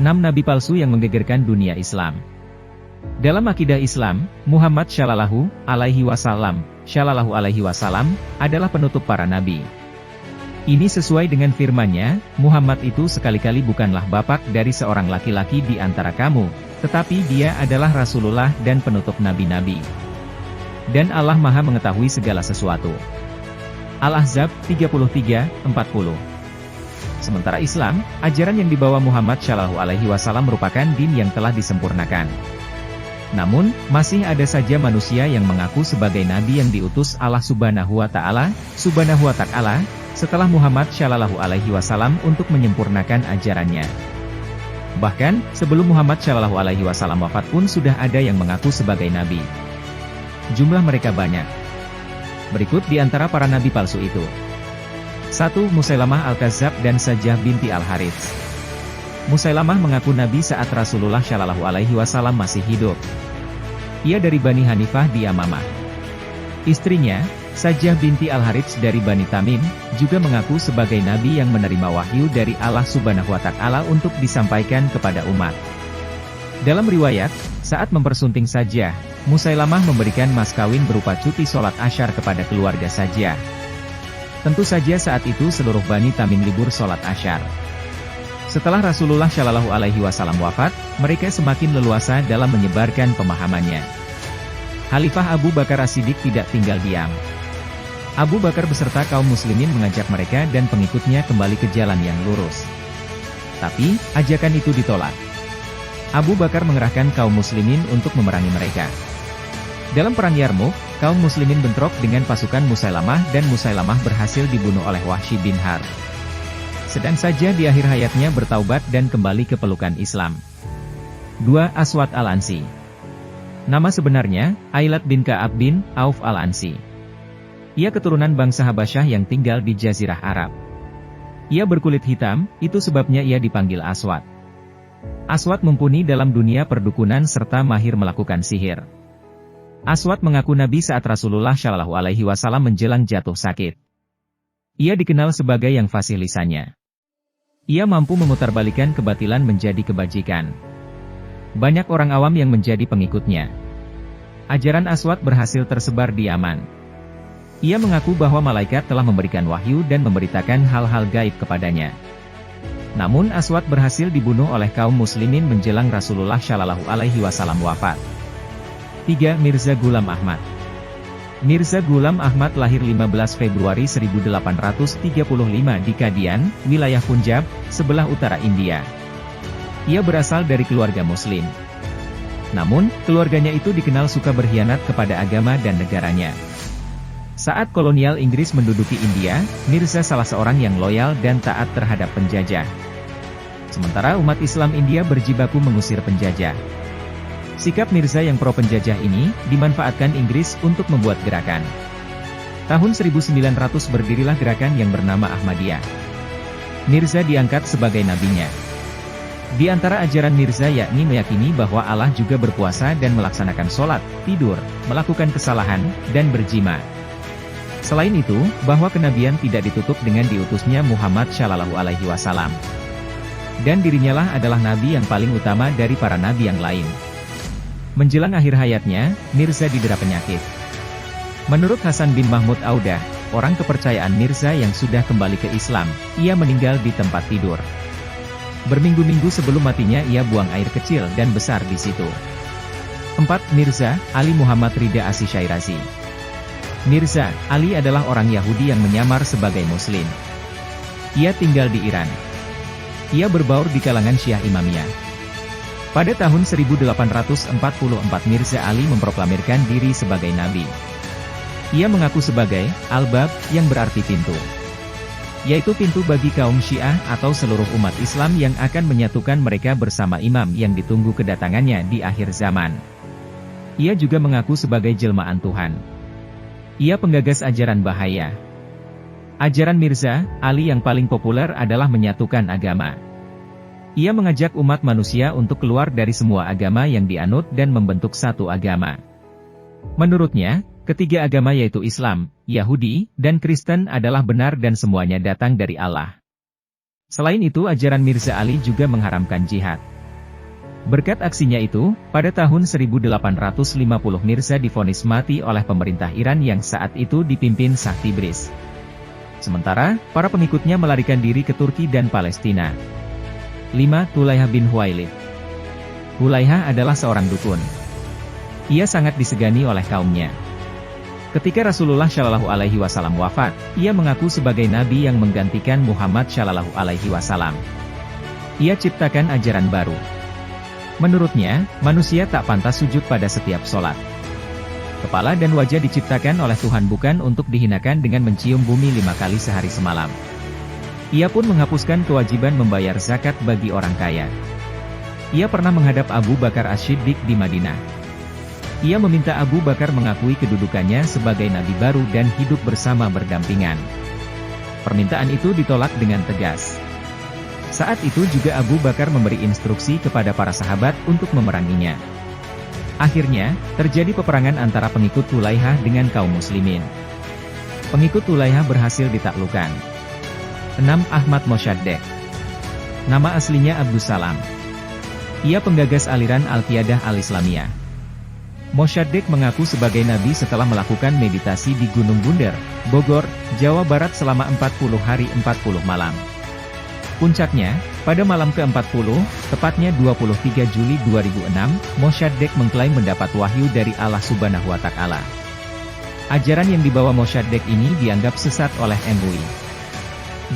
6 nabi palsu yang menggegerkan dunia Islam. Dalam akidah Islam, Muhammad Shallallahu Alaihi Wasallam adalah penutup para nabi. Ini sesuai dengan firman-Nya, Muhammad itu sekali-kali bukanlah bapak dari seorang laki-laki di antara kamu, tetapi dia adalah Rasulullah dan penutup nabi-nabi. Dan Allah Maha mengetahui segala sesuatu. Al-Ahzab 33:40. Sementara Islam, ajaran yang dibawa Muhammad Shallallahu Alaihi Wasallam merupakan din yang telah disempurnakan. Namun, masih ada saja manusia yang mengaku sebagai nabi yang diutus Allah Subhanahu wa Ta'ala, setelah Muhammad Shallallahu Alaihi Wasallam untuk menyempurnakan ajarannya. Bahkan, sebelum Muhammad Shallallahu Alaihi Wasallam wafat pun sudah ada yang mengaku sebagai nabi. Jumlah mereka banyak. Berikut di antara para nabi palsu itu. 1. Musailamah Al-Kazzab dan Sajjah binti Al-Harits. Musailamah mengaku nabi saat Rasulullah Shallallahu Alaihi Wasallam masih hidup. Ia dari Bani Hanifah di Yamamah. Istrinya, Sajjah binti Al-Harits dari Bani Tamim, juga mengaku sebagai nabi yang menerima wahyu dari Allah Subhanahu wa Ta'ala untuk disampaikan kepada umat. Dalam riwayat, saat mempersunting Sajjah, Musailamah memberikan mas kawin berupa cuti sholat Asyar kepada keluarga Sajjah. Tentu saja saat itu seluruh Bani Tamim libur sholat Asyar. Setelah Rasulullah Shallallahu Alaihi Wasallam wafat, mereka semakin leluasa dalam menyebarkan pemahamannya. Khalifah Abu Bakar As-Siddiq tidak tinggal diam. Abu Bakar beserta kaum muslimin mengajak mereka dan pengikutnya kembali ke jalan yang lurus. Tapi, ajakan itu ditolak. Abu Bakar mengerahkan kaum muslimin untuk memerangi mereka. Dalam perang Yarmuk, kaum muslimin bentrok dengan pasukan Musailamah dan Musailamah berhasil dibunuh oleh Wahsy bin Harb. Sedang saja di akhir hayatnya bertaubat dan kembali ke pelukan Islam. 2. Aswad Al-Ansi. Nama sebenarnya, Ailat bin Ka'ab bin Auf Al-Ansi. Ia keturunan bangsa Habasyah yang tinggal di Jazirah Arab. Ia berkulit hitam, itu sebabnya ia dipanggil Aswad. Aswad mumpuni dalam dunia perdukunan serta mahir melakukan sihir. Aswad mengaku nabi saat Rasulullah Shallallahu Alaihi Wasallam menjelang jatuh sakit. Ia dikenal sebagai yang fasih lisannya. Ia mampu memutarbalikan kebatilan menjadi kebajikan. Banyak orang awam yang menjadi pengikutnya. Ajaran Aswad berhasil tersebar di Yaman. Ia mengaku bahwa malaikat telah memberikan wahyu dan memberitakan hal-hal gaib kepadanya. Namun Aswad berhasil dibunuh oleh kaum muslimin menjelang Rasulullah Shallallahu Alaihi Wasallam wafat. 3. Mirza Ghulam Ahmad. Mirza Ghulam Ahmad lahir 15 Februari 1835 di Kadian, wilayah Punjab, sebelah utara India. Ia berasal dari keluarga muslim. Namun, keluarganya itu dikenal suka berkhianat kepada agama dan negaranya. Saat kolonial Inggris menduduki India, Mirza salah seorang yang loyal dan taat terhadap penjajah. Sementara umat Islam India berjibaku mengusir penjajah. Sikap Mirza yang pro-penjajah ini, dimanfaatkan Inggris untuk membuat gerakan. Tahun 1900 berdirilah gerakan yang bernama Ahmadiyah. Mirza diangkat sebagai nabinya. Di antara ajaran Mirza yakni meyakini bahwa Allah juga berpuasa dan melaksanakan sholat, tidur, melakukan kesalahan, dan berjima. Selain itu, bahwa kenabian tidak ditutup dengan diutusnya Muhammad Shallallahu Alaihi Wasallam. Dan dirinya lah adalah nabi yang paling utama dari para nabi yang lain. Menjelang akhir hayatnya, Mirza didera penyakit. Menurut Hasan bin Mahmud Audah, orang kepercayaan Mirza yang sudah kembali ke Islam, ia meninggal di tempat tidur. Berminggu-minggu sebelum matinya ia buang air kecil dan besar di situ. 4. Mirza Ali Muhammad Ridha Asy-Syairazi. Mirza Ali adalah orang Yahudi yang menyamar sebagai Muslim. Ia tinggal di Iran. Ia berbaur di kalangan Syiah Imamiyah. Pada tahun 1844 Mirza Ali memproklamirkan diri sebagai nabi. Ia mengaku sebagai Al-Bab, yang berarti pintu. Yaitu pintu bagi kaum Syiah atau seluruh umat Islam yang akan menyatukan mereka bersama imam yang ditunggu kedatangannya di akhir zaman. Ia juga mengaku sebagai jelmaan Tuhan. Ia penggagas ajaran bahaya. Ajaran Mirza Ali yang paling populer adalah menyatukan agama. Ia mengajak umat manusia untuk keluar dari semua agama yang dianut dan membentuk satu agama. Menurutnya, ketiga agama yaitu Islam, Yahudi, dan Kristen adalah benar dan semuanya datang dari Allah. Selain itu ajaran Mirza Ali juga mengharamkan jihad. Berkat aksinya itu, pada tahun 1850 Mirza divonis mati oleh pemerintah Iran yang saat itu dipimpin Shah Tabriz. Sementara, para pengikutnya melarikan diri ke Turki dan Palestina. 5. Tulaiha bin Huwailid. Hulaiha adalah seorang dukun. Ia sangat disegani oleh kaumnya. Ketika Rasulullah Shallallahu Alaihi Wasallam wafat, ia mengaku sebagai nabi yang menggantikan Muhammad Shallallahu Alaihi Wasallam. Ia ciptakan ajaran baru. Menurutnya, manusia tak pantas sujud pada setiap sholat. Kepala dan wajah diciptakan oleh Tuhan bukan untuk dihinakan dengan mencium bumi 5 kali sehari semalam. Ia pun menghapuskan kewajiban membayar zakat bagi orang kaya. Ia pernah menghadap Abu Bakar As-Siddiq di Madinah. Ia meminta Abu Bakar mengakui kedudukannya sebagai nabi baru dan hidup bersama berdampingan. Permintaan itu ditolak dengan tegas. Saat itu juga Abu Bakar memberi instruksi kepada para sahabat untuk memeranginya. Akhirnya, terjadi peperangan antara pengikut Tulaiha dengan kaum muslimin. Pengikut Tulaiha berhasil ditaklukkan. 6. Ahmad Mossadegh. Nama aslinya Abdus Salam. Ia penggagas aliran Al-Qiyadah Al-Islamiyah. Mossadegh mengaku sebagai nabi setelah melakukan meditasi di Gunung Bunder, Bogor, Jawa Barat selama 40 hari 40 malam. Puncaknya, pada malam ke-40, tepatnya 23 Juli 2006, Mossadegh mengklaim mendapat wahyu dari Allah Subhanahu wa Ta'ala. Ajaran yang dibawa Mossadegh ini dianggap sesat oleh MUI.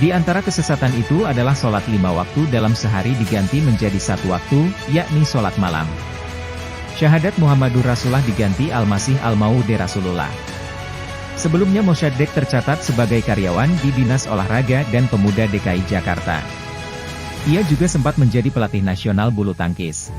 Di antara kesesatan itu adalah sholat 5 waktu dalam sehari diganti menjadi 1 waktu, yakni sholat malam. Syahadat Muhammadur Rasulullah diganti Al-Masih Al-Maud Rasulullah. Sebelumnya Mossadegh tercatat sebagai karyawan di Dinas Olahraga dan Pemuda DKI Jakarta. Ia juga sempat menjadi pelatih nasional bulu tangkis.